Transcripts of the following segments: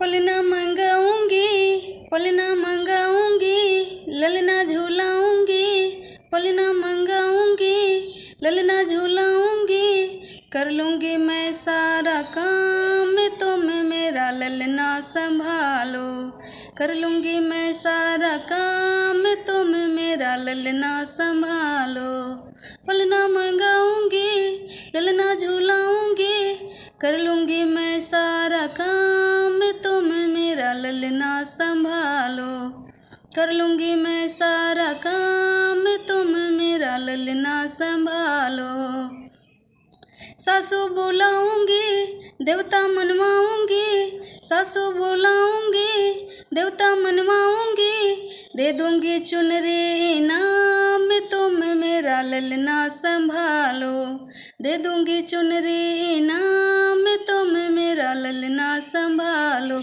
पलना मंगाऊंगी, ललना झूलाऊंगी, पलना मंगाऊंगी, ललना झूलाऊंगी। कर लूँगी मैं सारा काम, तुम मेरा ललना संभालो। कर लूँगी मैं सारा काम, तुम मेरा ललना संभालो। पलना मंगाऊंगी, ललना झूलाऊंगी, कर लूँगी मैं सारा काम, तुम मेरा ललना संभालो। कर लूँगी मैं सारा काम, तुम मेरा ललना संभालो। सासू बुलाऊंगी, देवता मनवाऊंगी, सासू बुलाऊंगी, देवता मनवाऊंगी। दे दूंगी चुनरी इनाम, तुम मेरा ललना संभालो। दे दूंगी चुनरी इनाम, तुम मेरा ललना संभालो।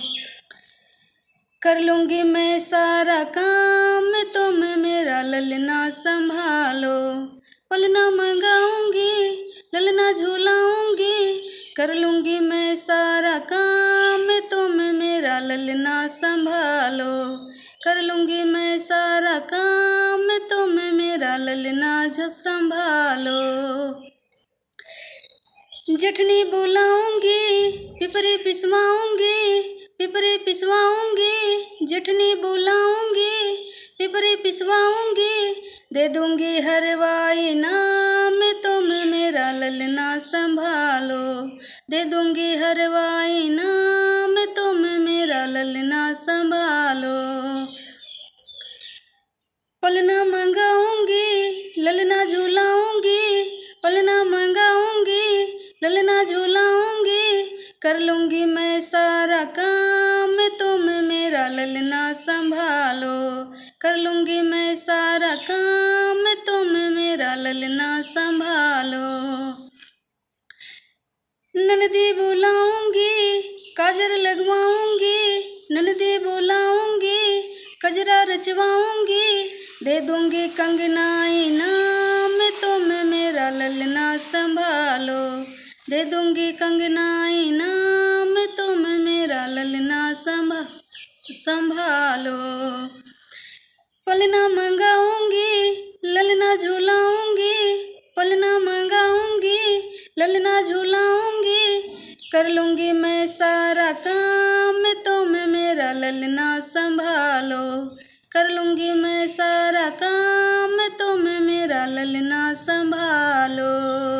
कर लूँगी मैं सारा काम, तुम मेरा ललना संभालो। पलना मंगाऊंगी, ललना झूलाऊंगी, कर लूँगी मैं सारा काम, तुम मेरा ललना संभालो। कर लूँगी मैं सारा काम, तुम मेरा ललना संभालो। जठनी बुलाऊंगी, पिपरी पिसवाऊंगी, पिपरी पिसवाऊंगी, जठनी बुलाऊंगी, पिपरी पिसवाऊंगी। दे दूंगी हरवाई नाम, तुम मेरा ललना संभालो। दे दूंगी हरवाई नाम, तुम मेरा ललना संभालो। पलना मंगाऊंगी, ललना झूलाऊंगी, पलना मंगाऊंगी, ललना झूलाऊंगी। कर लूँगी मैं सारा काम, तुम मेरा ललना संभालो। कर लूँगी मैं सारा काम, तुम मेरा ललना संभालो। ननदी बुलाऊंगी, काजर लगवाऊंगी, ननदी बुलाऊंगी, कजरा रचवाऊंगी। दे दूंगी कंगना इनाम, तुम मेरा ललना संभालो। दे दूंगी कंगना इनाम, तुम मेरा ललना संभालो। पलना मंगाऊंगी, ललना झूलाऊंगी, पलना मंगाऊंगी, ललना झूलाऊंगी। कर लूँगी मैं सारा काम, तुम मेरा ललना संभालो। कर लूँगी मैं सारा काम, तुम मेरा ललना संभालो।